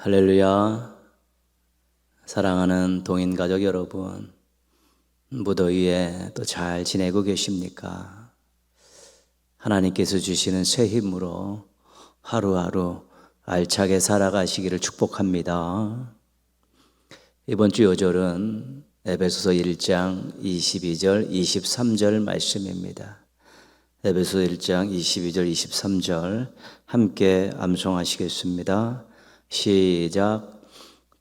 할렐루야. 사랑하는 동인가족 여러분, 무더위에 또 잘 지내고 계십니까? 하나님께서 주시는 새 힘으로 하루하루 알차게 살아가시기를 축복합니다. 이번 주 요절은 에베소서 1장 22절 23절 말씀입니다. 에베소서 1장 22절 23절 함께 암송하시겠습니다. 시작.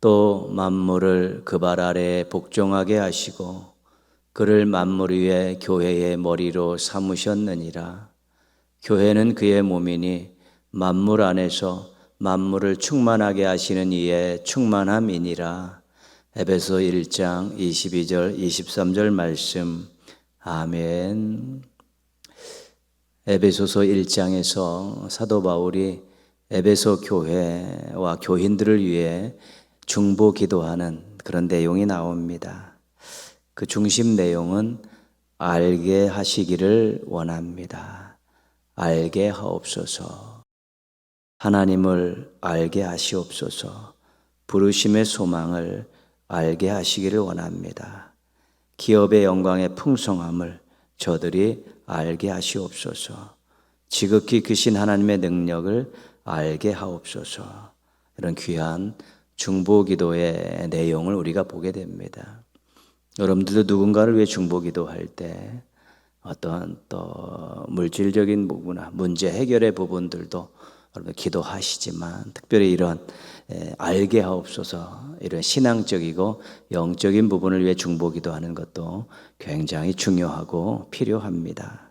또 만물을 그 발 아래 복종하게 하시고 그를 만물 위에 교회의 머리로 삼으셨느니라. 교회는 그의 몸이니 만물 안에서 만물을 충만하게 하시는 이의 충만함이니라. 에베소 1장 22절 23절 말씀. 아멘. 에베소서 1장에서 사도 바울이 에베소 교회와 교인들을 위해 중보 기도하는 그런 내용이 나옵니다. 그 중심 내용은 알게 하시기를 원합니다. 알게 하옵소서. 하나님을 알게 하시옵소서. 부르심의 소망을 알게 하시기를 원합니다. 기업의 영광의 풍성함을 저들이 알게 하시옵소서. 지극히 크신 하나님의 능력을 알게 하옵소서. 이런 귀한 중보기도의 내용을 우리가 보게 됩니다. 여러분들도 누군가를 위해 중보기도할 때 어떤 또 물질적인 부분이나 문제 해결의 부분들도 여러분 기도하시지만 특별히 이런 알게 하옵소서, 이런 신앙적이고 영적인 부분을 위해 중보기도하는 것도 굉장히 중요하고 필요합니다.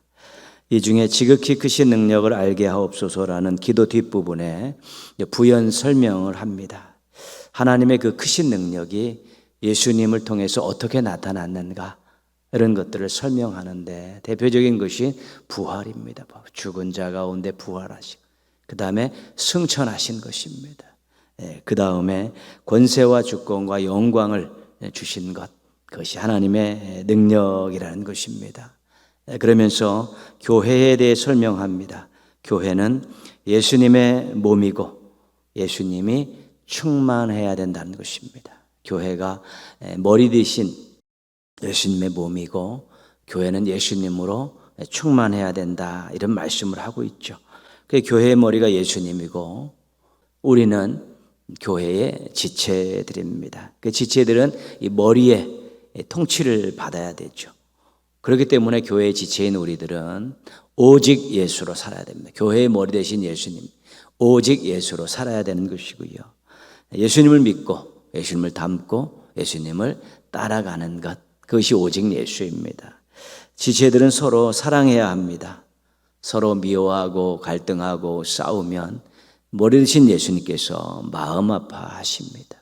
이 중에 지극히 크신 능력을 알게 하옵소서라는 기도 뒷부분에 부연 설명을 합니다. 하나님의 그 크신 능력이 예수님을 통해서 어떻게 나타났는가, 이런 것들을 설명하는데 대표적인 것이 부활입니다. 죽은 자 가운데 부활하시고 그 다음에 승천하신 것입니다. 그 다음에 권세와 주권과 영광을 주신 것, 그것이 하나님의 능력이라는 것입니다. 그러면서 교회에 대해 설명합니다. 교회는 예수님의 몸이고 예수님이 충만해야 된다는 것입니다. 교회가 머리 대신 예수님의 몸이고 교회는 예수님으로 충만해야 된다, 이런 말씀을 하고 있죠. 그 교회의 머리가 예수님이고 우리는 교회의 지체들입니다. 그 지체들은 이 머리의 통치를 받아야 되죠. 그렇기 때문에 교회의 지체인 우리들은 오직 예수로 살아야 됩니다. 교회의 머리 대신 예수님, 오직 예수로 살아야 되는 것이고요. 예수님을 믿고 예수님을 닮고 예수님을 따라가는 것, 그것이 오직 예수입니다. 지체들은 서로 사랑해야 합니다. 서로 미워하고 갈등하고 싸우면 머리 대신 예수님께서 마음 아파하십니다.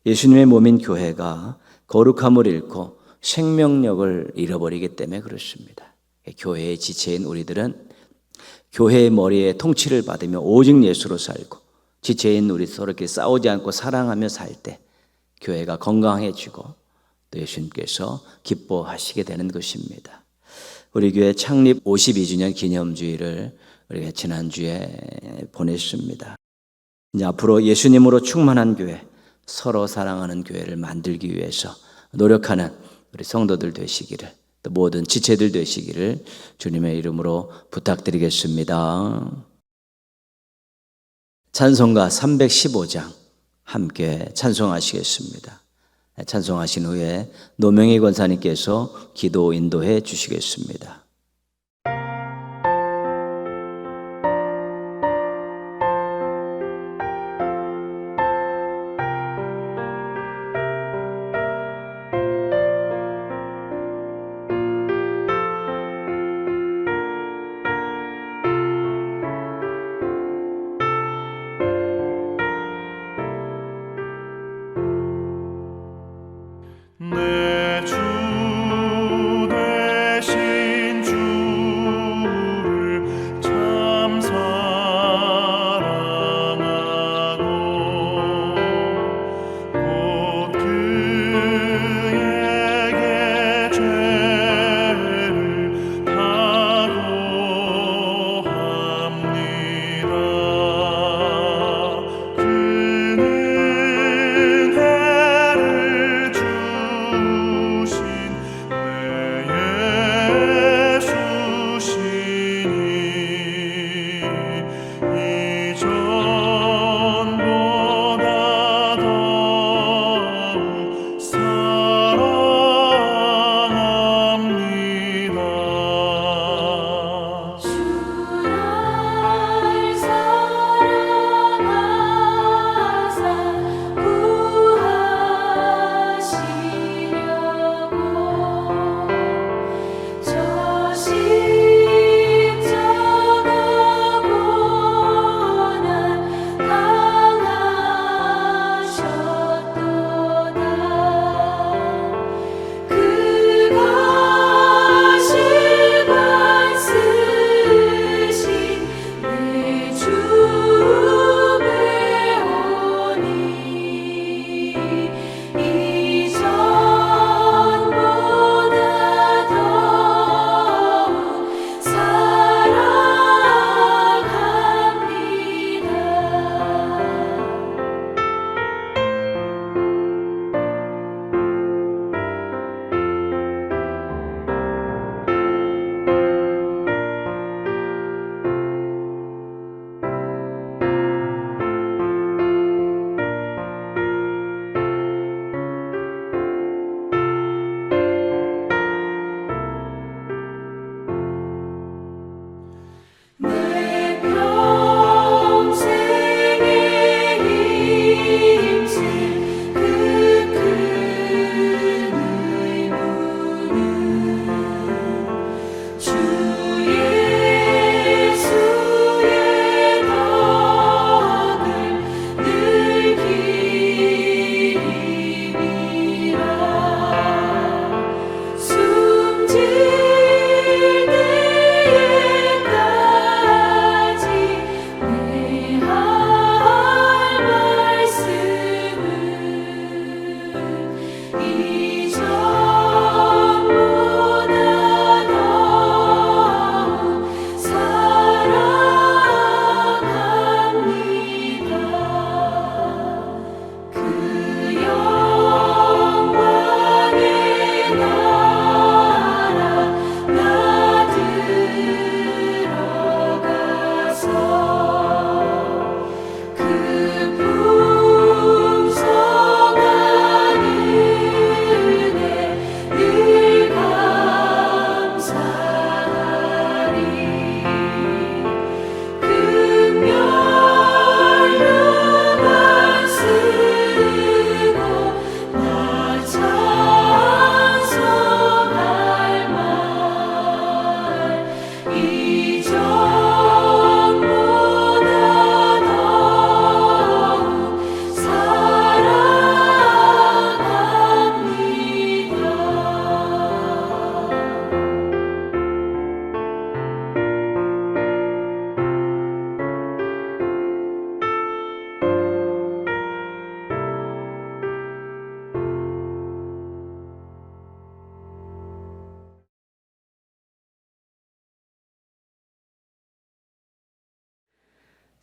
예수님의 몸인 교회가 거룩함을 잃고 생명력을 잃어버리기 때문에 그렇습니다. 교회의 지체인 우리들은 교회의 머리에 통치를 받으며 오직 예수로 살고 지체인 우리 서로 이렇게 싸우지 않고 사랑하며 살 때 교회가 건강해지고 또 예수님께서 기뻐하시게 되는 것입니다. 우리 교회 창립 52주년 기념주일을 우리가 지난주에 보냈습니다. 이제 앞으로 예수님으로 충만한 교회, 서로 사랑하는 교회를 만들기 위해서 노력하는 우리 성도들 되시기를, 또 모든 지체들 되시기를 주님의 이름으로 부탁드리겠습니다. 찬송가 315장 함께 찬송하시겠습니다. 찬송하신 후에 노명희 권사님께서 기도 인도해 주시겠습니다. 내 주 되신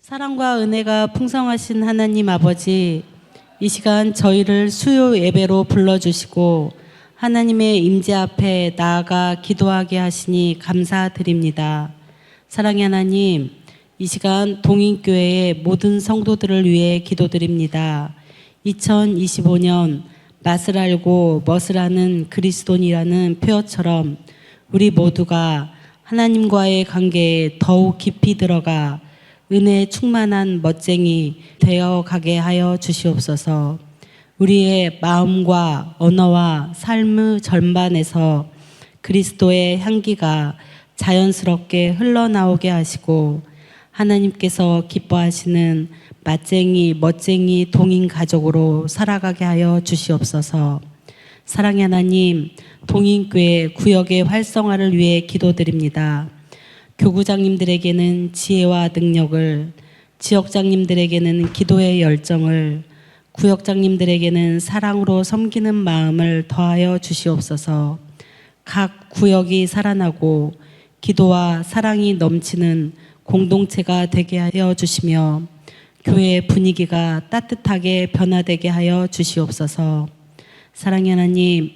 사랑과 은혜가 풍성하신 하나님 아버지, 이 시간 저희를 수요 예배로 불러주시고 하나님의 임재 앞에 나아가 기도하게 하시니 감사드립니다. 사랑의 하나님, 이 시간 동인교회의 모든 성도들을 위해 기도드립니다. 2025년 맛을 알고 멋을 아는 그리스도인이라는 표어처럼 우리 모두가 하나님과의 관계에 더욱 깊이 들어가 은혜에 충만한 멋쟁이 되어 가게 하여 주시옵소서. 우리의 마음과 언어와 삶의 전반에서 그리스도의 향기가 자연스럽게 흘러나오게 하시고 하나님께서 기뻐하시는 맛쟁이, 멋쟁이 동인 가족으로 살아가게 하여 주시옵소서. 사랑의 하나님, 동인교회 구역의 활성화를 위해 기도드립니다. 교구장님들에게는 지혜와 능력을, 지역장님들에게는 기도의 열정을, 구역장님들에게는 사랑으로 섬기는 마음을 더하여 주시옵소서. 각 구역이 살아나고 기도와 사랑이 넘치는 공동체가 되게 하여 주시며 교회의 분위기가 따뜻하게 변화되게 하여 주시옵소서. 사랑의 하나님,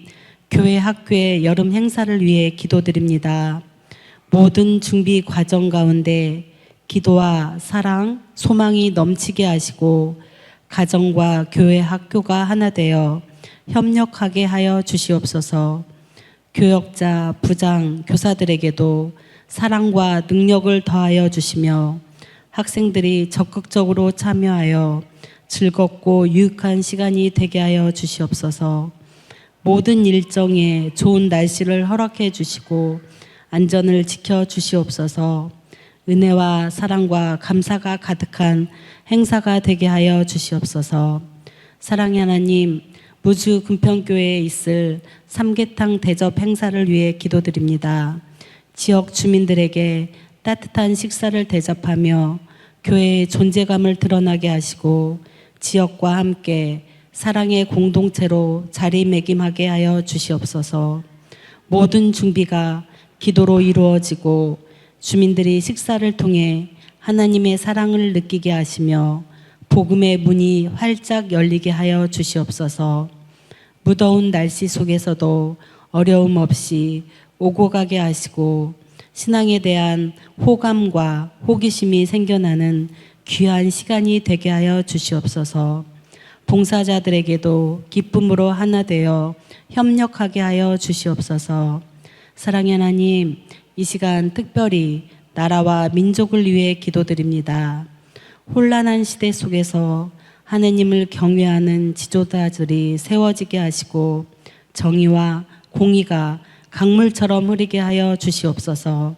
교회 학교의 여름 행사를 위해 기도드립니다. 모든 준비 과정 가운데 기도와 사랑, 소망이 넘치게 하시고 가정과 교회 학교가 하나 되어 협력하게 하여 주시옵소서. 교역자, 부장, 교사들에게도 사랑과 능력을 더하여 주시며 학생들이 적극적으로 참여하여 즐겁고 유익한 시간이 되게 하여 주시옵소서. 모든 일정에 좋은 날씨를 허락해 주시고 안전을 지켜 주시옵소서. 은혜와 사랑과 감사가 가득한 행사가 되게 하여 주시옵소서. 사랑의 하나님, 무주 금평교회에 있을 삼계탕 대접 행사를 위해 기도드립니다. 지역 주민들에게 따뜻한 식사를 대접하며 교회의 존재감을 드러나게 하시고 지역과 함께 사랑의 공동체로 자리매김하게 하여 주시옵소서. 모든 준비가 기도로 이루어지고 주민들이 식사를 통해 하나님의 사랑을 느끼게 하시며 복음의 문이 활짝 열리게 하여 주시옵소서. 무더운 날씨 속에서도 어려움 없이 오고 가게 하시고 신앙에 대한 호감과 호기심이 생겨나는 귀한 시간이 되게 하여 주시옵소서. 봉사자들에게도 기쁨으로 하나 되어 협력하게 하여 주시옵소서. 사랑의 하나님, 이 시간 특별히 나라와 민족을 위해 기도드립니다. 혼란한 시대 속에서 하느님을 경외하는 지도자들이 세워지게 하시고 정의와 공의가 강물처럼 흐르게 하여 주시옵소서.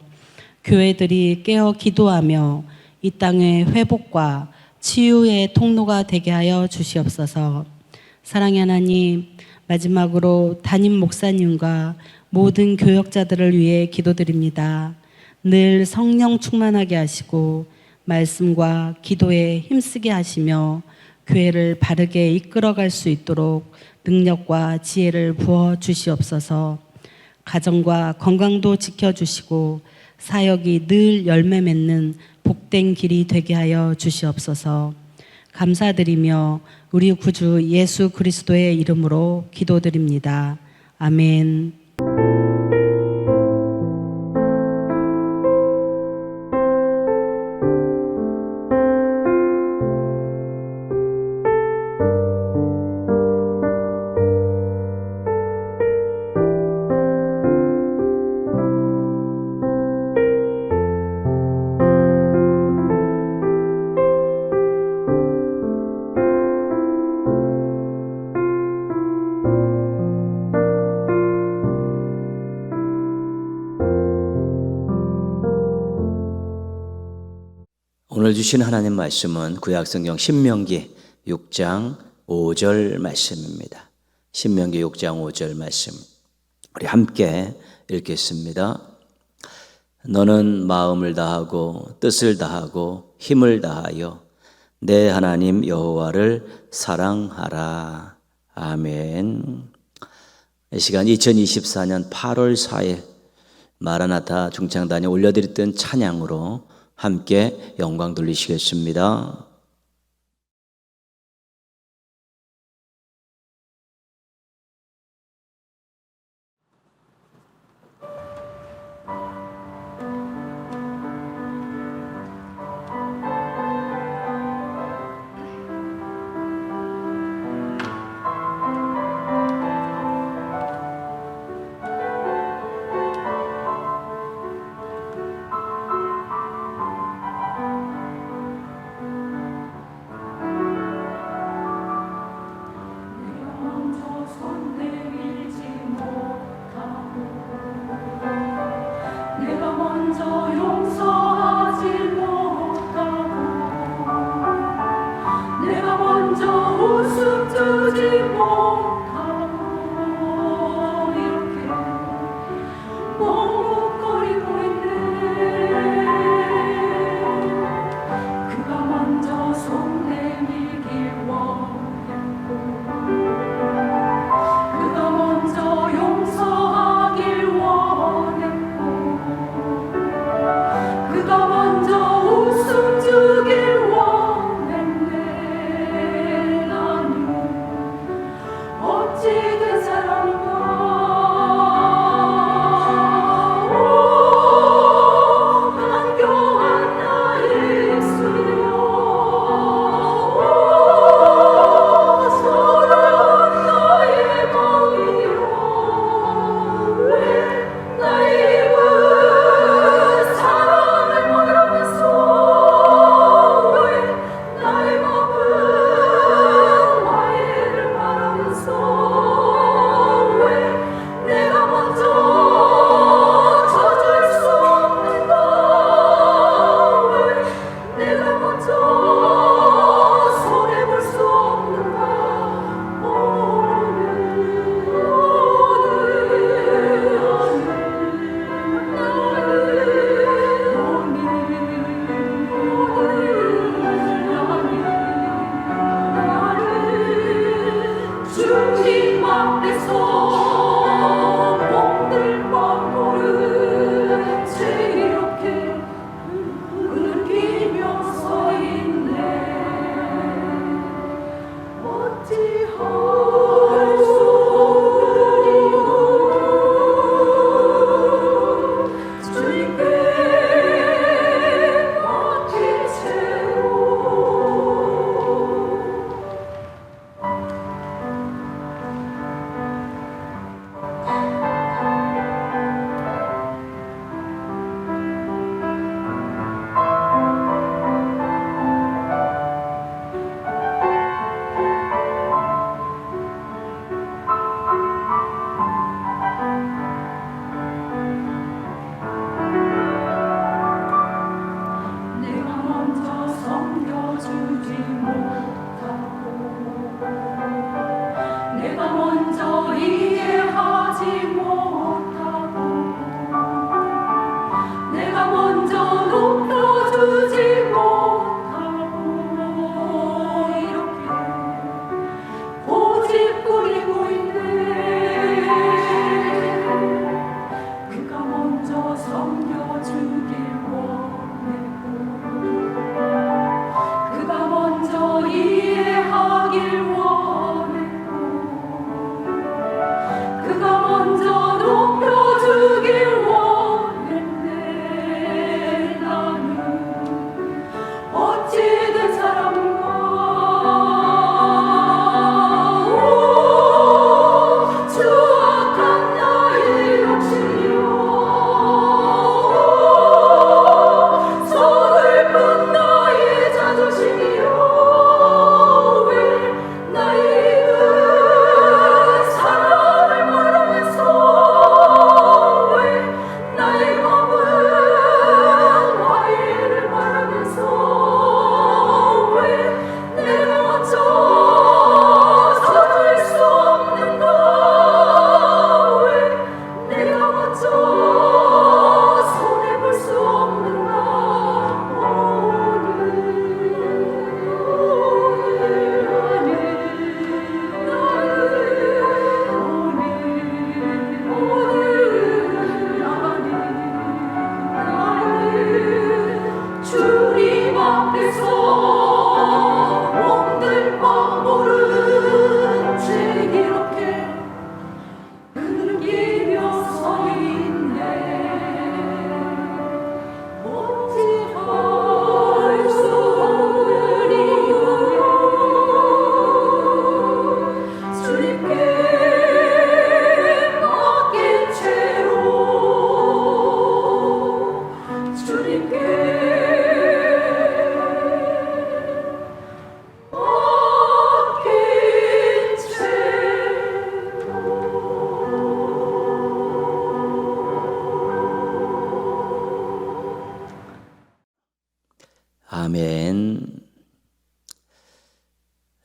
교회들이 깨어 기도하며 이 땅의 회복과 치유의 통로가 되게 하여 주시옵소서. 사랑의 하나님, 마지막으로 담임 목사님과 모든 교역자들을 위해 기도드립니다. 늘 성령 충만하게 하시고 말씀과 기도에 힘쓰게 하시며 교회를 바르게 이끌어갈 수 있도록 능력과 지혜를 부어 주시옵소서. 가정과 건강도 지켜주시고 사역이 늘 열매 맺는 복된 길이 되게 하여 주시옵소서. 감사드리며 우리 구주 예수 그리스도의 이름으로 기도드립니다. 아멘. 오늘 주신 하나님 말씀은 구약성경 신명기 6장 5절 말씀입니다. 신명기 6장 5절 말씀 우리 함께 읽겠습니다. 너는 마음을 다하고 뜻을 다하고 힘을 다하여 내 하나님 여호와를 사랑하라. 아멘. 이 시간 2024년 8월 4일 마라나타 중창단이 올려드렸던 찬양으로 함께 영광 돌리시겠습니다. 내가 먼저 용서하지 못하고 내가 먼저 웃음 주지 못하고 이렇게 머뭇거리고 있네. 그가 먼저 손 내밀길 원했고 그가 먼저 용서하길 원했고 그가 먼저 웃음 주길 원했네. 나는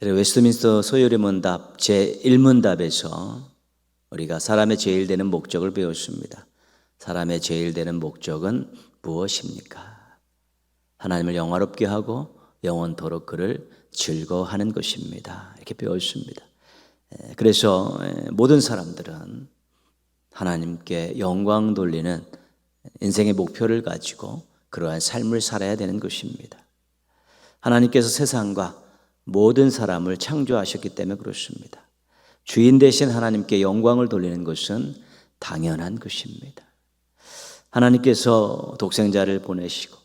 웨스트민스터 소요리문답 제1문답에서 우리가 사람의 제일 되는 목적을 배웠습니다. 사람의 제일 되는 목적은 무엇입니까? 하나님을 영화롭게 하고 영원토록 그를 즐거워하는 것입니다. 이렇게 배웠습니다. 그래서 모든 사람들은 하나님께 영광 돌리는 인생의 목표를 가지고 그러한 삶을 살아야 되는 것입니다. 하나님께서 세상과 모든 사람을 창조하셨기 때문에 그렇습니다. 주인 대신 하나님께 영광을 돌리는 것은 당연한 것입니다. 하나님께서 독생자를 보내시고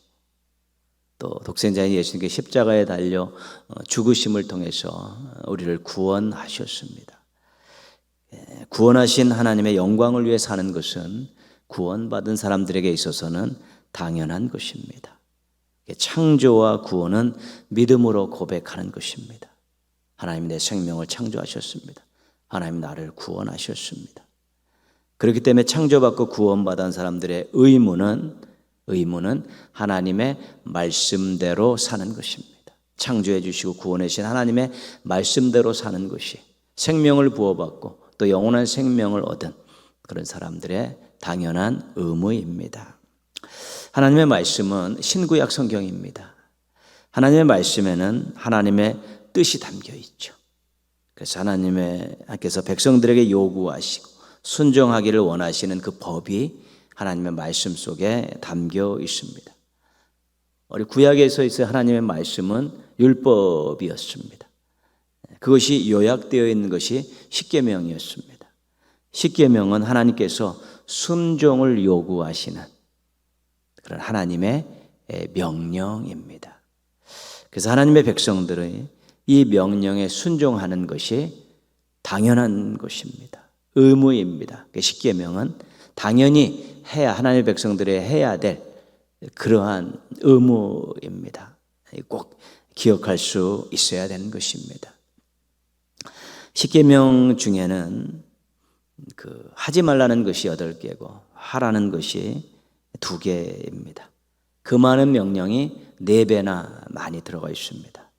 또 독생자인 예수님께 십자가에 달려 죽으심을 통해서 우리를 구원하셨습니다. 구원하신 하나님의 영광을 위해 사는 것은 구원받은 사람들에게 있어서는 당연한 것입니다. 창조와 구원은 믿음으로 고백하는 것입니다. 하나님이 내 생명을 창조하셨습니다. 하나님 나를 구원하셨습니다. 그렇기 때문에 창조받고 구원받은 사람들의 의무는 하나님의 말씀대로 사는 것입니다. 창조해 주시고 구원해 주신 하나님의 말씀대로 사는 것이 생명을 부어받고 또 영원한 생명을 얻은 그런 사람들의 당연한 의무입니다. 하나님의 말씀은 신구약 성경입니다. 하나님의 말씀에는 하나님의 뜻이 담겨 있죠. 그래서 하나님께서 백성들에게 요구하시고 순종하기를 원하시는 그 법이 하나님의 말씀 속에 담겨 있습니다. 우리 구약에서 있어야 하나님의 말씀은 율법이었습니다. 그것이 요약되어 있는 것이 십계명이었습니다. 십계명은 하나님께서 순종을 요구하시는 그런 하나님의 명령입니다. 그래서 하나님의 백성들은 이 명령에 순종하는 것이 당연한 것입니다. 의무입니다. 십계명은 당연히 하나님의 백성들이 해야 될 그러한 의무입니다. 꼭 기억할 수 있어야 되는 것입니다. 십계명 중에는 하지 말라는 것이 8개고 하라는 것이 2개입니다. 그 많은 명령이 4배나 많이 들어가 있습니다.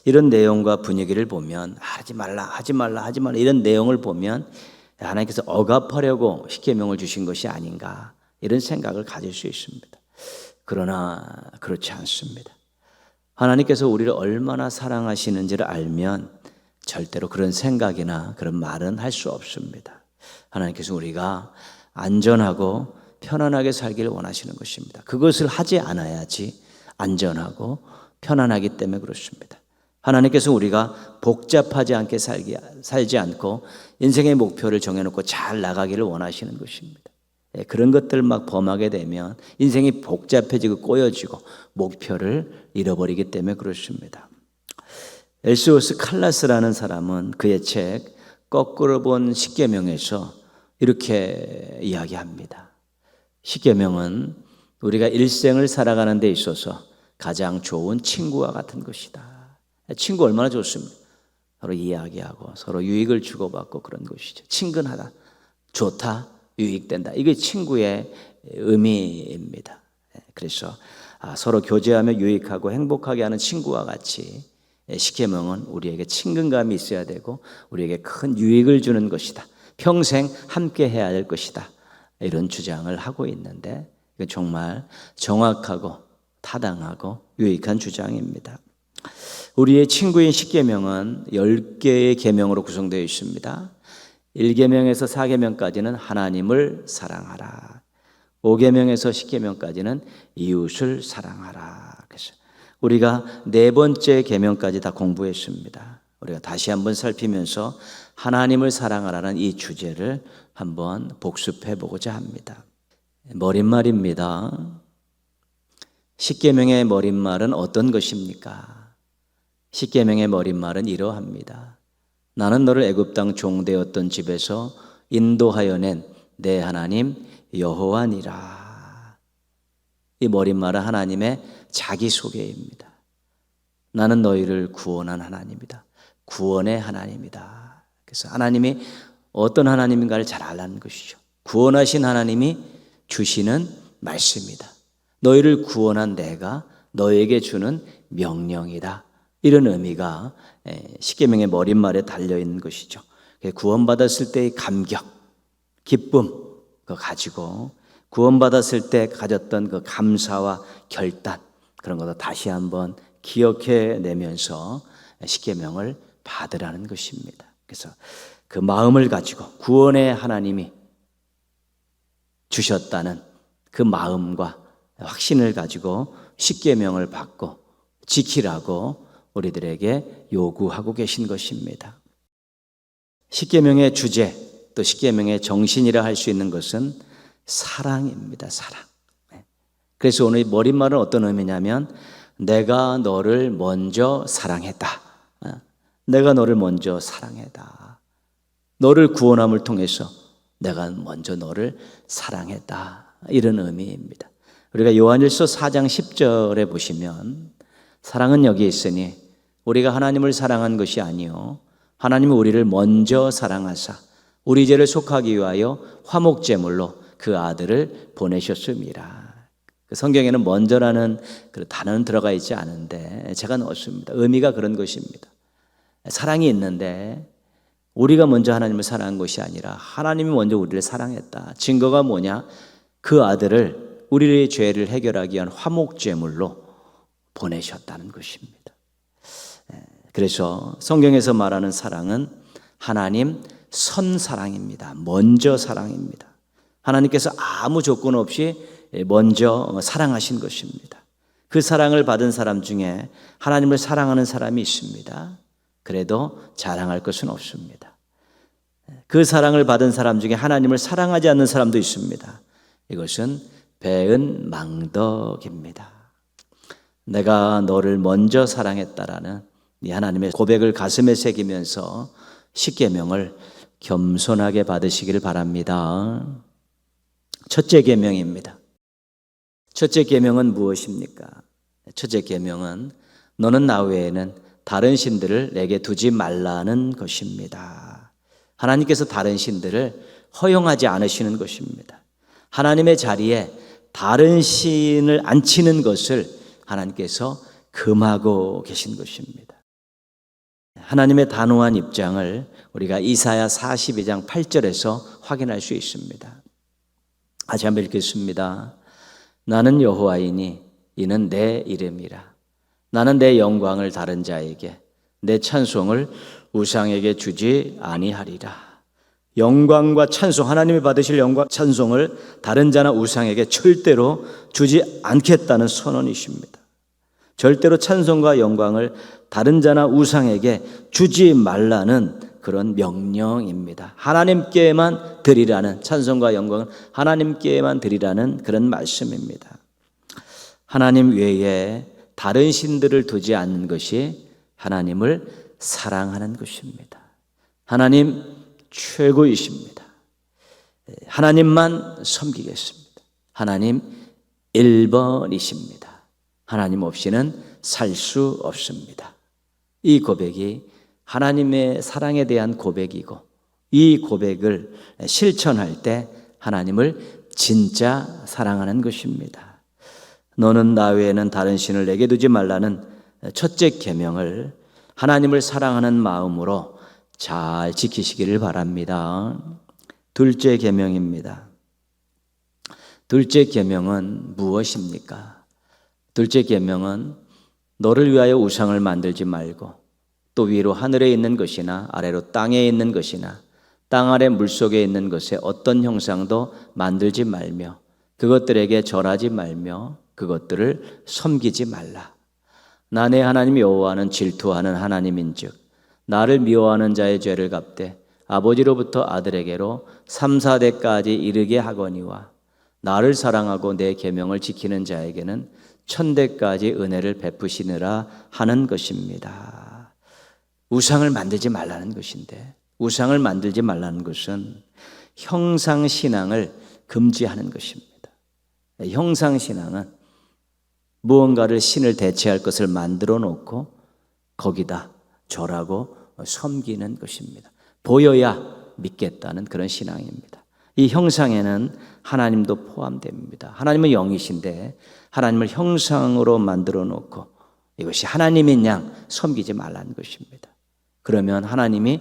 이런 내용과 분위기를 보면 하지 말라 이런 내용을 보면 하나님께서 억압하려고 십계명을 주신 것이 아닌가 이런 생각을 가질 수 있습니다. 그러나 그렇지 않습니다. 하나님께서 우리를 얼마나 사랑하시는지를 알면 절대로 그런 생각이나 그런 말은 할 수 없습니다. 하나님께서 우리가 안전하고 편안하게 살기를 원하시는 것입니다. 그것을 하지 않아야지 안전하고 편안하기 때문에 그렇습니다. 하나님께서 우리가 복잡하지 않게 살지 않고 인생의 목표를 정해놓고 잘 나가기를 원하시는 것입니다. 그런 것들을 막 범하게 되면 인생이 복잡해지고 꼬여지고 목표를 잃어버리기 때문에 그렇습니다. 엘스워스 칼라스라는 사람은 그의 책 거꾸로 본 십계명에서 이렇게 이야기합니다. 십계명은 우리가 일생을 살아가는 데 있어서 가장 좋은 친구와 같은 것이다. 친구 얼마나 좋습니까? 서로 이야기하고 서로 유익을 주고받고 그런 것이죠. 친근하다, 좋다, 유익된다. 이게 친구의 의미입니다. 그래서 서로 교제하며 유익하고 행복하게 하는 친구와 같이 십계명은 우리에게 친근감이 있어야 되고 우리에게 큰 유익을 주는 것이다. 평생 함께 해야 할 것이다. 이런 주장을 하고 있는데 이건 정말 정확하고 타당하고 유익한 주장입니다. 우리의 친구인 십계명은 10개의 계명으로 구성되어 있습니다. 1계명에서 4계명까지는 하나님을 사랑하라. 5계명에서 10계명까지는 이웃을 사랑하라. 그래서 우리가 4번째 계명까지 다 공부했습니다. 우리가 다시 한번 살피면서 하나님을 사랑하라는 이 주제를 한번 복습해 보고자 합니다. 머릿말입니다. 십계명의 머릿말은 어떤 것입니까? 십계명의 머릿말은 이러합니다. 나는 너를 애굽 땅 종되었던 집에서 인도하여 낸 내 하나님 여호와니라. 이 머릿말은 하나님의 자기소개입니다. 나는 너희를 구원한 하나님이다. 구원의 하나님이다. 그래서 하나님이 어떤 하나님인가를 잘 알라는 것이죠. 구원하신 하나님이 주시는 말씀이다. 너희를 구원한 내가 너에게 주는 명령이다. 이런 의미가 십계명의 머릿말에 달려있는 것이죠. 구원받았을 때의 감격, 기쁨 그거 가지고 구원받았을 때 가졌던 그 감사와 결단 그런 것도 다시 한번 기억해내면서 십계명을 받으라는 것입니다. 그래서 그 마음을 가지고 구원의 하나님이 주셨다는 그 마음과 확신을 가지고 십계명을 받고 지키라고 우리들에게 요구하고 계신 것입니다. 십계명의 주제 또 십계명의 정신이라 할 수 있는 것은 사랑입니다. 사랑. 그래서 오늘 머릿말은 어떤 의미냐면 내가 너를 먼저 사랑했다. 내가 너를 먼저 사랑했다. 너를 구원함을 통해서 내가 먼저 너를 사랑했다. 이런 의미입니다. 우리가 요한일서 4장 10절에 보시면 사랑은 여기 있으니 우리가 하나님을 사랑한 것이 아니요 하나님은 우리를 먼저 사랑하사 우리 죄를 속하기 위하여 화목제물로 그 아들을 보내셨음이라. 그 성경에는 먼저라는 그 단어는 들어가 있지 않은데 제가 넣었습니다. 의미가 그런 것입니다. 사랑이 있는데 우리가 먼저 하나님을 사랑한 것이 아니라 하나님이 먼저 우리를 사랑했다. 증거가 뭐냐? 그 아들을 우리의 죄를 해결하기 위한 화목제물로 보내셨다는 것입니다. 그래서 성경에서 말하는 사랑은 하나님 선사랑입니다. 먼저 사랑입니다. 하나님께서 아무 조건 없이 먼저 사랑하신 것입니다. 그 사랑을 받은 사람 중에 하나님을 사랑하는 사람이 있습니다. 그래도 자랑할 것은 없습니다. 그 사랑을 받은 사람 중에 하나님을 사랑하지 않는 사람도 있습니다. 이것은 배은망덕입니다. 내가 너를 먼저 사랑했다라는 이 하나님의 고백을 가슴에 새기면서 십계명을 겸손하게 받으시기를 바랍니다. 첫째 계명입니다. 첫째 계명은 무엇입니까? 첫째 계명은 너는 나 외에는 다른 신들을 내게 두지 말라는 것입니다. 하나님께서 다른 신들을 허용하지 않으시는 것입니다. 하나님의 자리에 다른 신을 앉히는 것을 하나님께서 금하고 계신 것입니다. 하나님의 단호한 입장을 우리가 이사야 42장 8절에서 확인할 수 있습니다. 다시 한번 읽겠습니다. 나는 여호와이니 이는 내 이름이라. 나는 내 영광을 다른 자에게 내 찬송을 우상에게 주지 아니하리라. 영광과 찬송, 하나님이 받으실 영광 찬송을 다른 자나 우상에게 절대로 주지 않겠다는 선언이십니다. 절대로 찬송과 영광을 다른 자나 우상에게 주지 말라는 그런 명령입니다. 하나님께만 드리라는, 찬송과 영광은 하나님께만 드리라는 그런 말씀입니다. 하나님 외에 다른 신들을 두지 않는 것이 하나님을 사랑하는 것입니다. 하나님 최고이십니다. 하나님만 섬기겠습니다. 하나님 1번이십니다. 하나님 없이는 살 수 없습니다. 이 고백이 하나님의 사랑에 대한 고백이고 이 고백을 실천할 때 하나님을 진짜 사랑하는 것입니다. 너는 나 외에는 다른 신을 내게 두지 말라는 첫째 계명을 하나님을 사랑하는 마음으로 잘 지키시기를 바랍니다. 둘째 계명입니다. 둘째 계명은 무엇입니까? 둘째 계명은 너를 위하여 우상을 만들지 말고 또 위로 하늘에 있는 것이나 아래로 땅에 있는 것이나 땅 아래 물속에 있는 것에 어떤 형상도 만들지 말며 그것들에게 절하지 말며 그것들을 섬기지 말라. 나 내 하나님 여호와는 질투하는 하나님인즉 나를 미워하는 자의 죄를 갚되 아버지로부터 아들에게로 3, 4대까지 이르게 하거니와 나를 사랑하고 내 계명을 지키는 자에게는 1000대까지 은혜를 베푸시느라 하는 것입니다. 우상을 만들지 말라는 것인데, 우상을 만들지 말라는 것은 형상신앙을 금지하는 것입니다. 형상신앙은 무언가를 신을 대체할 것을 만들어 놓고 거기다 절하고 섬기는 것입니다. 보여야 믿겠다는 그런 신앙입니다. 이 형상에는 하나님도 포함됩니다. 하나님은 영이신데 하나님을 형상으로 만들어 놓고 이것이 하나님인 양 섬기지 말라는 것입니다. 그러면 하나님이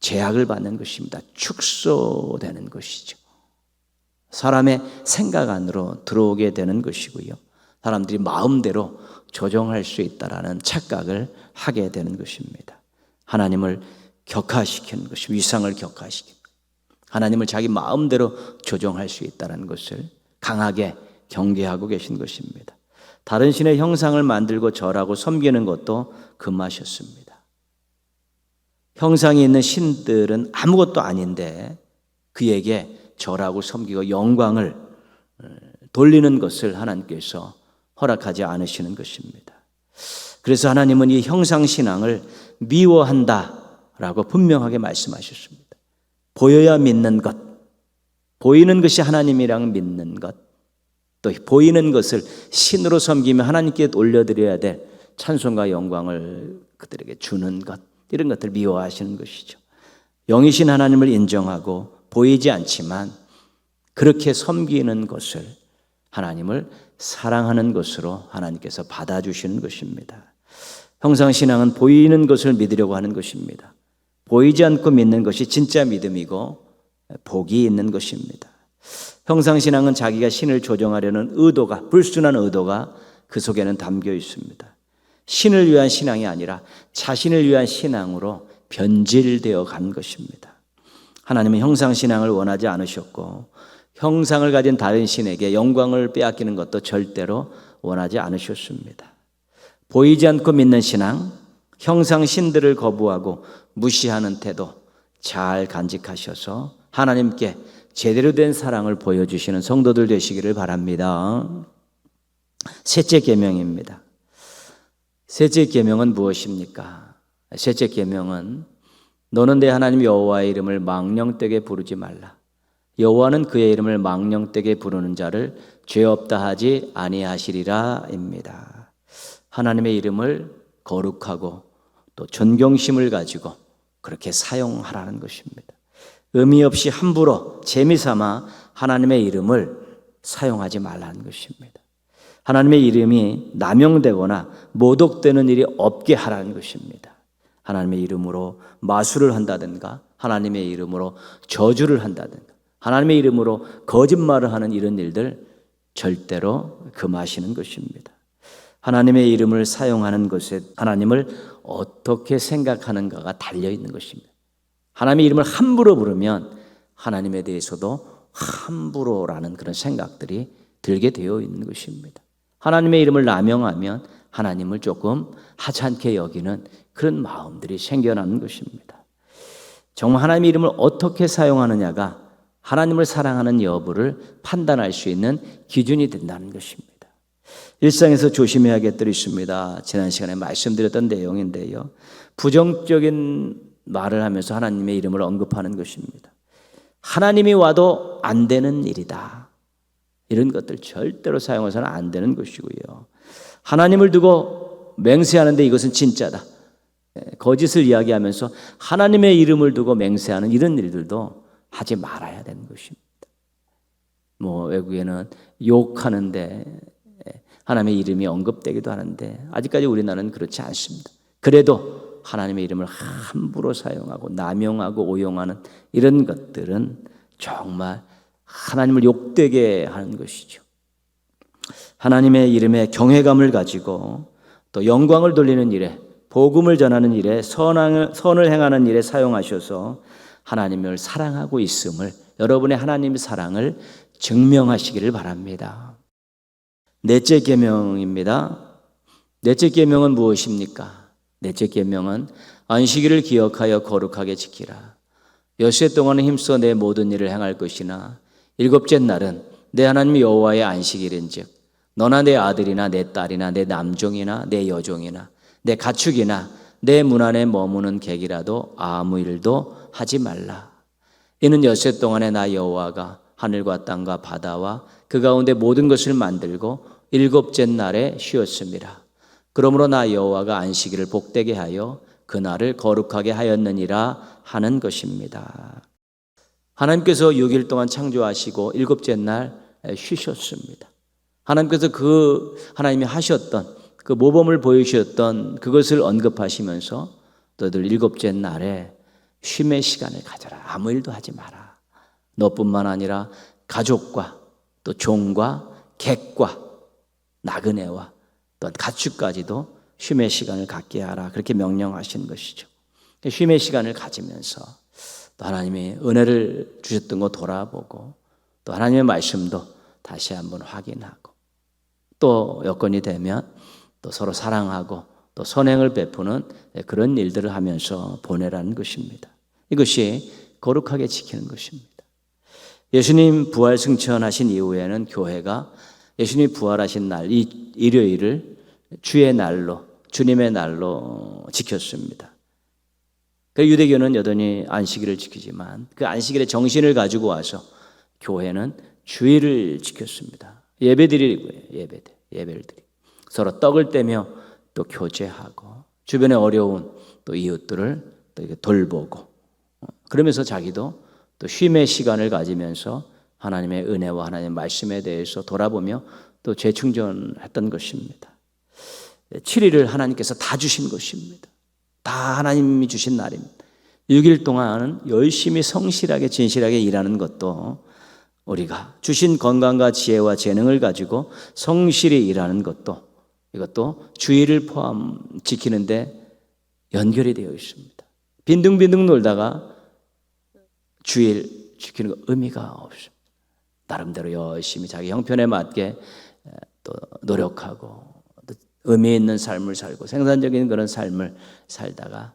제약을 받는 것입니다. 축소되는 것이죠. 사람의 생각 안으로 들어오게 되는 것이고요. 사람들이 마음대로 조정할 수 있다라는 착각을 하게 되는 것입니다. 하나님을 격화시키는 것이 위상을 격화시키는 것. 하나님을 자기 마음대로 조정할 수 있다는 것을 강하게 경계하고 계신 것입니다. 다른 신의 형상을 만들고 절하고 섬기는 것도 금하셨습니다. 형상이 있는 신들은 아무것도 아닌데 그에게 절하고 섬기고 영광을 돌리는 것을 하나님께서 허락하지 않으시는 것입니다. 그래서 하나님은 이 형상신앙을 미워한다라고 분명하게 말씀하셨습니다. 보여야 믿는 것, 보이는 것이 하나님이랑 믿는 것, 또 보이는 것을 신으로 섬기며 하나님께 올려드려야 될 찬송과 영광을 그들에게 주는 것, 이런 것들을 미워하시는 것이죠. 영이신 하나님을 인정하고 보이지 않지만 그렇게 섬기는 것을 하나님을 사랑하는 것으로 하나님께서 받아주시는 것입니다. 형상신앙은 보이는 것을 믿으려고 하는 것입니다. 보이지 않고 믿는 것이 진짜 믿음이고 복이 있는 것입니다. 형상신앙은 자기가 신을 조정하려는 의도가, 불순한 의도가 그 속에는 담겨 있습니다. 신을 위한 신앙이 아니라 자신을 위한 신앙으로 변질되어 간 것입니다. 하나님은 형상신앙을 원하지 않으셨고 형상을 가진 다른 신에게 영광을 빼앗기는 것도 절대로 원하지 않으셨습니다. 보이지 않고 믿는 신앙, 형상 신들을 거부하고 무시하는 태도 잘 간직하셔서 하나님께 제대로 된 사랑을 보여주시는 성도들 되시기를 바랍니다. 셋째 계명입니다. 셋째 계명은 무엇입니까? 셋째 계명은 너는 내 하나님 여호와의 이름을 망령되게 부르지 말라. 여호와는 그의 이름을 망령되게 부르는 자를 죄 없다 하지 아니하시리라입니다. 하나님의 이름을 거룩하고 또 존경심을 가지고 그렇게 사용하라는 것입니다. 의미 없이 함부로 재미삼아 하나님의 이름을 사용하지 말라는 것입니다. 하나님의 이름이 남용되거나 모독되는 일이 없게 하라는 것입니다. 하나님의 이름으로 마술을 한다든가 하나님의 이름으로 저주를 한다든가 하나님의 이름으로 거짓말을 하는 이런 일들 절대로 금하시는 것입니다. 하나님의 이름을 사용하는 것에 하나님을 어떻게 생각하는가가 달려있는 것입니다. 하나님의 이름을 함부로 부르면 하나님에 대해서도 함부로라는 그런 생각들이 들게 되어 있는 것입니다. 하나님의 이름을 남용하면 하나님을 조금 하찮게 여기는 그런 마음들이 생겨나는 것입니다. 정말 하나님의 이름을 어떻게 사용하느냐가 하나님을 사랑하는 여부를 판단할 수 있는 기준이 된다는 것입니다. 일상에서 조심해야 할 것들이 있습니다. 지난 시간에 말씀드렸던 내용인데요. 부정적인 말을 하면서 하나님의 이름을 언급하는 것입니다. 하나님이 와도 안 되는 일이다. 이런 것들 절대로 사용해서는 안 되는 것이고요. 하나님을 두고 맹세하는데 이것은 진짜다. 거짓을 이야기하면서 하나님의 이름을 두고 맹세하는 이런 일들도 하지 말아야 되는 것입니다. 외국에는 욕하는데 하나님의 이름이 언급되기도 하는데 아직까지 우리나라는 그렇지 않습니다. 그래도 하나님의 이름을 함부로 사용하고 남용하고 오용하는 이런 것들은 정말 하나님을 욕되게 하는 것이죠. 하나님의 이름에 경외감을 가지고 또 영광을 돌리는 일에 복음을 전하는 일에 선을 행하는 일에 사용하셔서 하나님을 사랑하고 있음을 여러분의 하나님의 사랑을 증명하시기를 바랍니다. 넷째 계명입니다. 넷째 계명은 무엇입니까? 넷째 계명은 안식일을 기억하여 거룩하게 지키라. 엿새 동안은 힘써 내 모든 일을 행할 것이나 일곱째 날은 내 하나님 여호와의 안식일인즉 너나 내 아들이나 내 딸이나 내 남종이나 내 여종이나 내 가축이나 내 문 안에 머무는 객이라도 아무 일도 하지 말라. 이는 엿새 동안에 나 여호와가 하늘과 땅과 바다와 그 가운데 모든 것을 만들고 일곱째 날에 쉬었습니다. 그러므로 나 여호와가 안식일을 복되게 하여 그날을 거룩하게 하였느니라 하는 것입니다. 하나님께서 6일 동안 창조하시고 일곱째 날 쉬셨습니다. 하나님께서 하나님이 하셨던 그 모범을 보여주셨던 그것을 언급하시면서 너희들 일곱째 날에 쉼의 시간을 가져라. 아무 일도 하지 마라. 너뿐만 아니라 가족과 또 종과 객과 나그네와 또 가축까지도 쉼의 시간을 갖게 하라. 그렇게 명령하신 것이죠. 쉼의 시간을 가지면서 또 하나님이 은혜를 주셨던 거 돌아보고 또 하나님의 말씀도 다시 한번 확인하고 또 여건이 되면 또 서로 사랑하고 또 선행을 베푸는 그런 일들을 하면서 보내라는 것입니다. 이것이 거룩하게 지키는 것입니다. 예수님 부활 승천하신 이후에는 교회가 예수님이 부활하신 날, 이 일요일을 주의 날로, 주님의 날로 지켰습니다. 그 유대교는 여전히 안식일을 지키지만 그 안식일의 정신을 가지고 와서 교회는 주일을 지켰습니다. 예배드리고요. 예배를 드리고 서로 떡을 떼며 또 교제하고 주변에 어려운 또 이웃들을 또 이렇게 돌보고 그러면서 자기도 또 쉼의 시간을 가지면서 하나님의 은혜와 하나님의 말씀에 대해서 돌아보며 또 재충전했던 것입니다. 7일을 하나님께서 다 주신 것입니다. 다 하나님이 주신 날입니다. 6일 동안은 열심히 성실하게 진실하게 일하는 것도 우리가 주신 건강과 지혜와 재능을 가지고 성실히 일하는 것도 이것도 주일을 포함 지키는데 연결이 되어 있습니다. 빈둥빈둥 놀다가 주일 지키는 거 의미가 없습니다. 나름대로 열심히 자기 형편에 맞게 또 노력하고 의미 있는 삶을 살고 생산적인 그런 삶을 살다가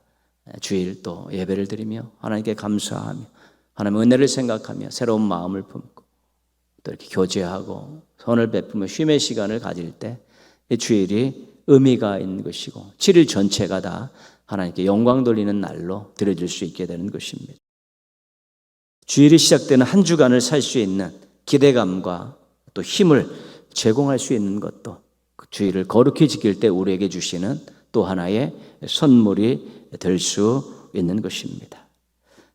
주일 또 예배를 드리며 하나님께 감사하며 하나님의 은혜를 생각하며 새로운 마음을 품고 또 이렇게 교제하고 선을 베푸며 쉼의 시간을 가질 때 이 주일이 의미가 있는 것이고 7일 전체가 다 하나님께 영광 돌리는 날로 드려질 수 있게 되는 것입니다. 주일이 시작되는 한 주간을 살 수 있는 기대감과 또 힘을 제공할 수 있는 것도 그 주일을 거룩히 지킬 때 우리에게 주시는 또 하나의 선물이 될 수 있는 것입니다.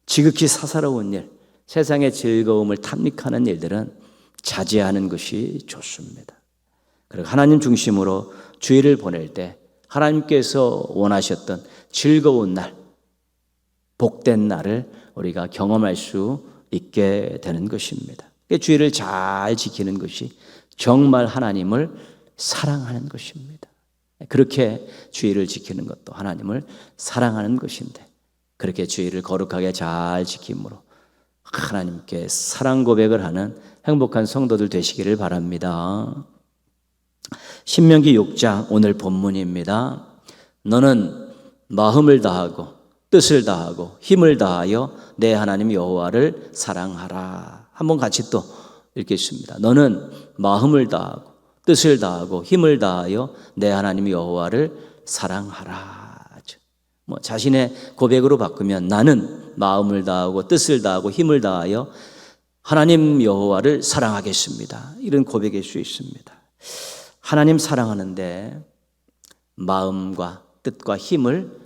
지극히 사사로운 일, 세상의 즐거움을 탐닉하는 일들은 자제하는 것이 좋습니다. 그리고 하나님 중심으로 주일을 보낼 때 하나님께서 원하셨던 즐거운 날, 복된 날을 우리가 경험할 수 있게 되는 것입니다. 주일을 잘 지키는 것이 정말 하나님을 사랑하는 것입니다. 그렇게 주일을 지키는 것도 하나님을 사랑하는 것인데 그렇게 주일을 거룩하게 잘 지킴으로 하나님께 사랑 고백을 하는 행복한 성도들 되시기를 바랍니다. 신명기 6장 오늘 본문입니다. 너는 마음을 다하고 뜻을 다하고 힘을 다하여 내 하나님 여호와를 사랑하라. 한번 같이 또 읽겠습니다. 너는 마음을 다하고 뜻을 다하고 힘을 다하여 내 하나님 여호와를 사랑하라. 자신의 고백으로 바꾸면 나는 마음을 다하고 뜻을 다하고 힘을 다하여 하나님 여호와를 사랑하겠습니다. 이런 고백일 수 있습니다. 하나님 사랑하는데 마음과 뜻과 힘을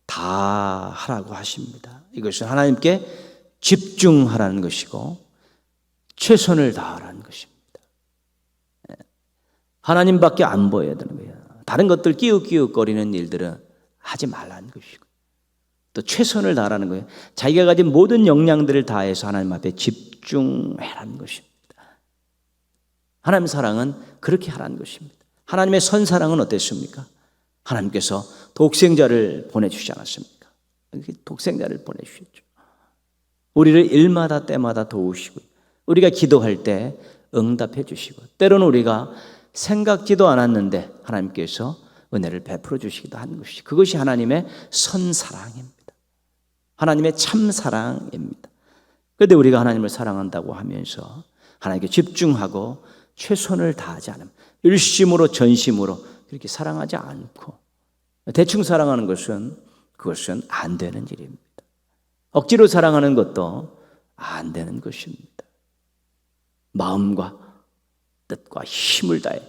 다 하라고 하십니다. 이것은 하나님께 집중하라는 것이고 최선을 다하라는 것입니다. 하나님밖에 안 보여야 되는 거예요. 다른 것들 끼웃끼웃거리는 일들은 하지 말라는 것이고 또 최선을 다하라는 거예요. 자기가 가진 모든 역량들을 다해서 하나님 앞에 집중하라는 것입니다. 하나님 사랑은 그렇게 하라는 것입니다. 하나님의 선사랑은 어땠습니까? 하나님께서 독생자를 보내주시지 않았습니까? 독생자를 보내주셨죠. 우리를 일마다 때마다 도우시고 우리가 기도할 때 응답해 주시고 때로는 우리가 생각지도 않았는데 하나님께서 은혜를 베풀어 주시기도 하는 것이 그것이 하나님의 선사랑입니다. 하나님의 참사랑입니다. 그런데 우리가 하나님을 사랑한다고 하면서 하나님께 집중하고 최선을 다하지 않으면 일심으로 전심으로 그렇게 사랑하지 않고 대충 사랑하는 것은 그것은 안 되는 일입니다. 억지로 사랑하는 것도 안 되는 것입니다. 마음과 뜻과 힘을 다해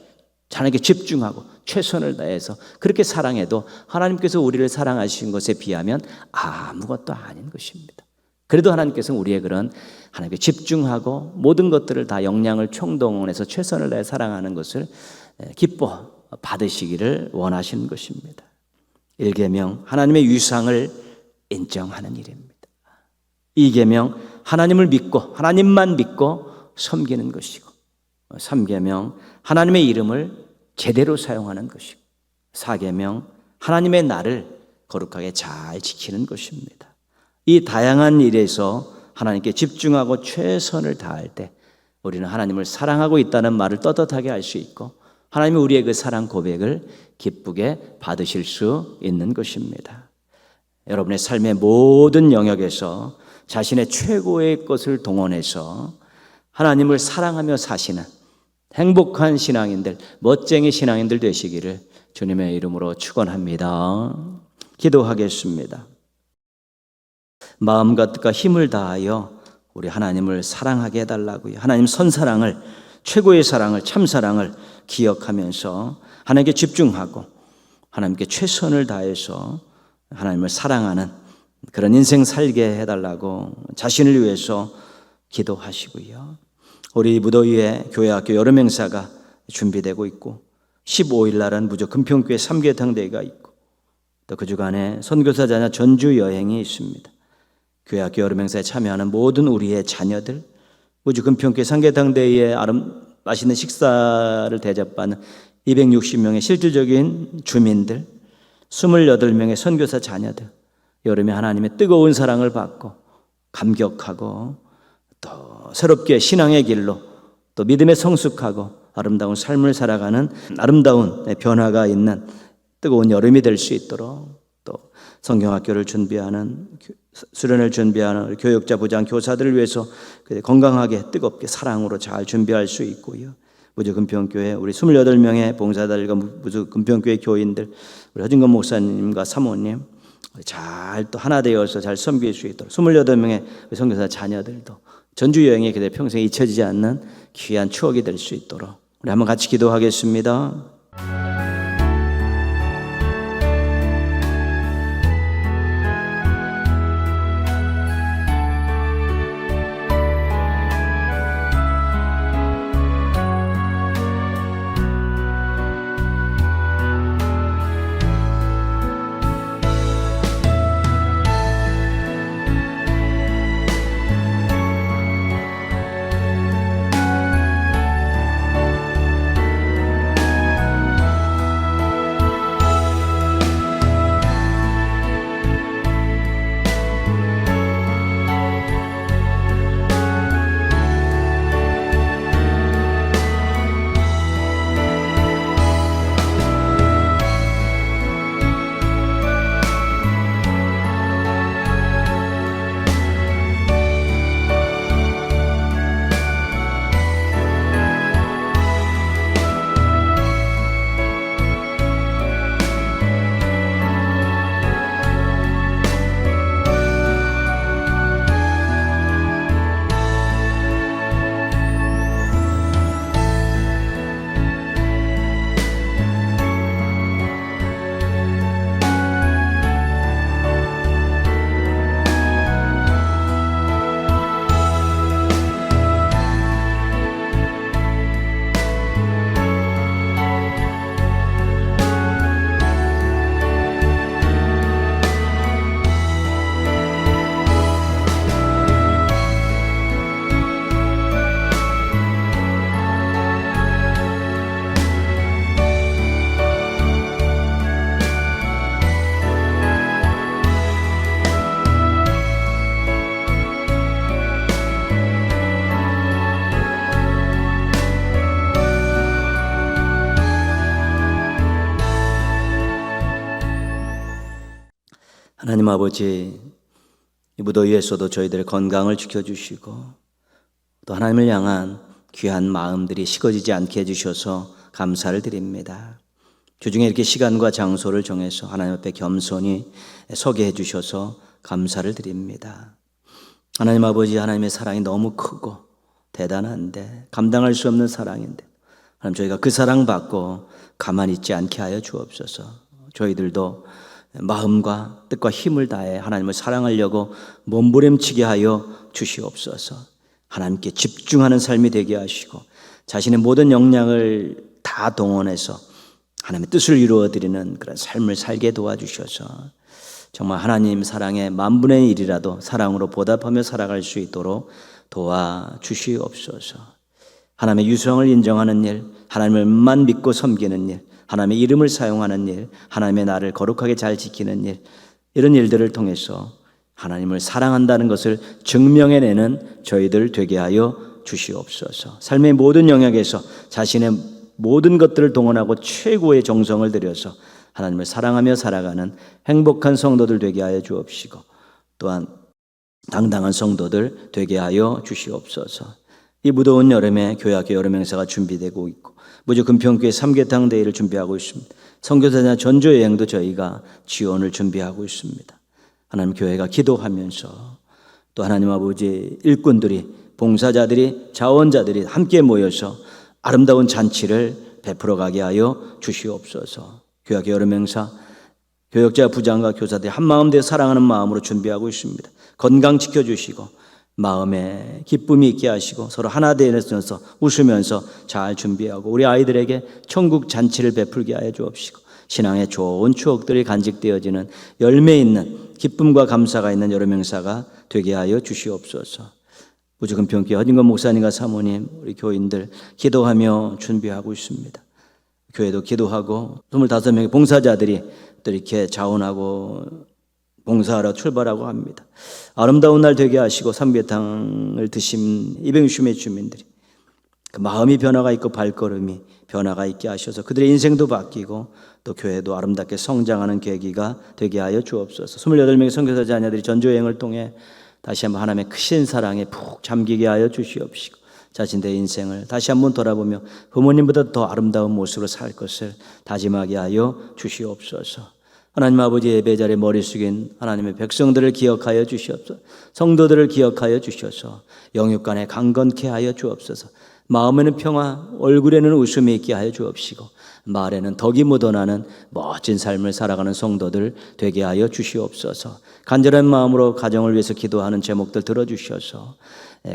하나님께 집중하고 최선을 다해서 그렇게 사랑해도 하나님께서 우리를 사랑하신 것에 비하면 아무것도 아닌 것입니다. 그래도 하나님께서는 우리의 그런 하나님께 집중하고 모든 것들을 다 역량을 총동원해서 최선을 다해 사랑하는 것을 기뻐 받으시기를 원하시는 것입니다. 1계명 하나님의 유상을 인정하는 일입니다. 2계명 하나님을 믿고 하나님만 믿고 섬기는 것이고, 3계명 하나님의 이름을 제대로 사용하는 것이고, 4계명 하나님의 날을 거룩하게 잘 지키는 것입니다. 이 다양한 일에서 하나님께 집중하고 최선을 다할 때 우리는 하나님을 사랑하고 있다는 말을 떳떳하게 할 수 있고, 하나님이 우리의 그 사랑 고백을 기쁘게 받으실 수 있는 것입니다. 여러분의 삶의 모든 영역에서 자신의 최고의 것을 동원해서 하나님을 사랑하며 사시는 행복한 신앙인들, 멋쟁이 신앙인들 되시기를 주님의 이름으로 축원합니다. 기도하겠습니다. 마음과 뜻과 힘을 다하여 우리 하나님을 사랑하게 해달라고요. 하나님 선사랑을, 최고의 사랑을, 참사랑을 기억하면서 하나님께 집중하고 하나님께 최선을 다해서 하나님을 사랑하는 그런 인생 살게 해달라고 자신을 위해서 기도하시고요. 우리 무더위에 교회학교 여름 행사가 준비되고 있고, 15일 날은 무조 금평교회 3계탕대회가 있고, 또 그 주간에 선교사 자녀 전주 여행이 있습니다. 교회학교 여름 행사에 참여하는 모든 우리의 자녀들, 무주 금평교회 3계탕대회에 맛있는 식사를 대접받는 260명의 실질적인 주민들, 28명의 선교사 자녀들, 여름에 하나님의 뜨거운 사랑을 받고 감격하고 또 새롭게 신앙의 길로 또 믿음에 성숙하고 아름다운 삶을 살아가는 아름다운 변화가 있는 뜨거운 여름이 될 수 있도록, 또 성경학교를 준비하는, 수련을 준비하는 교육자, 부장, 교사들을 위해서 건강하게 뜨겁게 사랑으로 잘 준비할 수 있고요. 무주 금평교회 우리 28명의 봉사자들과 무주 금평교회 교인들, 우리 허진건 목사님과 사모님 잘 또 하나 되어서 잘 섬길 수 있도록, 28명의 선교사 자녀들도 전주 여행이 그대 평생 잊혀지지 않는 귀한 추억이 될 수 있도록 우리 한번 같이 기도하겠습니다. 하나님 아버지, 이 무더위에서도 저희들의 건강을 지켜주시고 또 하나님을 향한 귀한 마음들이 식어지지 않게 해주셔서 감사를 드립니다. 주중에 이렇게 시간과 장소를 정해서 하나님 앞에 겸손히 서게 해주셔서 감사를 드립니다. 하나님 아버지, 하나님의 사랑이 너무 크고 대단한데, 감당할 수 없는 사랑인데 하나님, 저희가 그 사랑 받고 가만히 있지 않게 하여 주옵소서. 저희들도 마음과 뜻과 힘을 다해 하나님을 사랑하려고 몸부림치게 하여 주시옵소서. 하나님께 집중하는 삶이 되게 하시고 자신의 모든 역량을 다 동원해서 하나님의 뜻을 이루어드리는 그런 삶을 살게 도와주셔서 정말 하나님 사랑의 10,000분의 1이라도 사랑으로 보답하며 살아갈 수 있도록 도와주시옵소서. 하나님의 유성을 인정하는 일, 하나님을만 믿고 섬기는 일, 하나님의 이름을 사용하는 일, 하나님의 나를 거룩하게 잘 지키는 일, 이런 일들을 통해서 하나님을 사랑한다는 것을 증명해내는 저희들 되게 하여 주시옵소서. 삶의 모든 영역에서 자신의 모든 것들을 동원하고 최고의 정성을 들여서 하나님을 사랑하며 살아가는 행복한 성도들 되게 하여 주옵시고 또한 당당한 성도들 되게 하여 주시옵소서. 이 무더운 여름에 교회학교 여름 행사가 준비되고 있고 무주 금평교회 삼계탕 대회를 준비하고 있습니다. 선교사나 전조 여행도 저희가 지원을 준비하고 있습니다. 하나님 교회가 기도하면서 또 하나님 아버지 일꾼들이 봉사자들이 자원자들이 함께 모여서 아름다운 잔치를 베풀어 가게 하여 주시옵소서. 교회학교 여름 행사 교역자 부장과 교사들이 한마음 되어 사랑하는 마음으로 준비하고 있습니다. 건강 지켜주시고 마음에 기쁨이 있게 하시고 서로 하나 되어서 웃으면서 잘 준비하고 우리 아이들에게 천국 잔치를 베풀게 하여 주옵시고 신앙의 좋은 추억들이 간직되어지는 열매 있는 기쁨과 감사가 있는 여름 행사가 되게 하여 주시옵소서. 무주금평교회 허진건 목사님과 사모님 우리 교인들 기도하며 준비하고 있습니다. 교회도 기도하고 25명의 봉사자들이 또 이렇게 자원하고 봉사하러 출발하고 합니다. 아름다운 날 되게 하시고 삼계탕을 드신 260의 주민들이 그 마음이 변화가 있고 발걸음이 변화가 있게 하셔서 그들의 인생도 바뀌고 또 교회도 아름답게 성장하는 계기가 되게 하여 주옵소서. 28명의 선교사 자녀들이 전조여행을 통해 다시 한번 하나님의 크신 사랑에 푹 잠기게 하여 주시옵시고 자신들의 인생을 다시 한번 돌아보며 부모님보다 더 아름다운 모습으로 살 것을 다짐하게 하여 주시옵소서. 하나님 아버지 예배 자리에 머리 숙인 하나님의 백성들을 기억하여 주시옵소서. 성도들을 기억하여 주셔서 영육간에 강건케 하여 주옵소서. 마음에는 평화, 얼굴에는 웃음이 있게 하여 주옵시고 말에는 덕이 묻어나는 멋진 삶을 살아가는 성도들 되게 하여 주시옵소서. 간절한 마음으로 가정을 위해서 기도하는 제목들 들어주셔서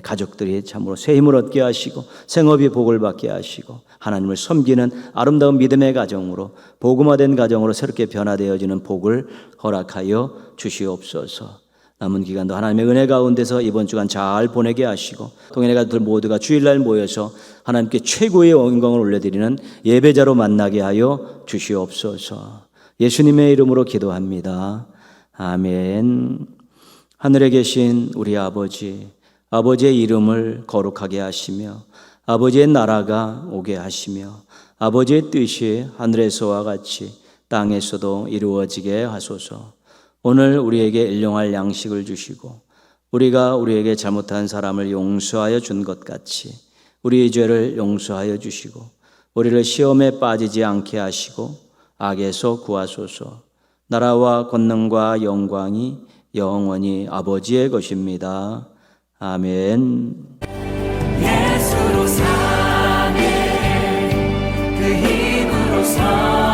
가족들이 참으로 새 힘을 얻게 하시고 생업이 복을 받게 하시고 하나님을 섬기는 아름다운 믿음의 가정으로 복음화된 가정으로 새롭게 변화되어지는 복을 허락하여 주시옵소서. 남은 기간도 하나님의 은혜 가운데서 이번 주간 잘 보내게 하시고 동행의 가족들 모두가 주일날 모여서 하나님께 최고의 영광을 올려드리는 예배자로 만나게 하여 주시옵소서. 예수님의 이름으로 기도합니다. 아멘. 하늘에 계신 우리 아버지, 아버지의 이름을 거룩하게 하시며 아버지의 나라가 오게 하시며 아버지의 뜻이 하늘에서와 같이 땅에서도 이루어지게 하소서. 오늘 우리에게 일용할 양식을 주시고 우리가 우리에게 잘못한 사람을 용서하여 준 것 같이 우리의 죄를 용서하여 주시고 우리를 시험에 빠지지 않게 하시고 악에서 구하소서. 나라와 권능과 영광이 영원히 아버지의 것입니다. 아멘. 예수로 사네 그 힘으로 사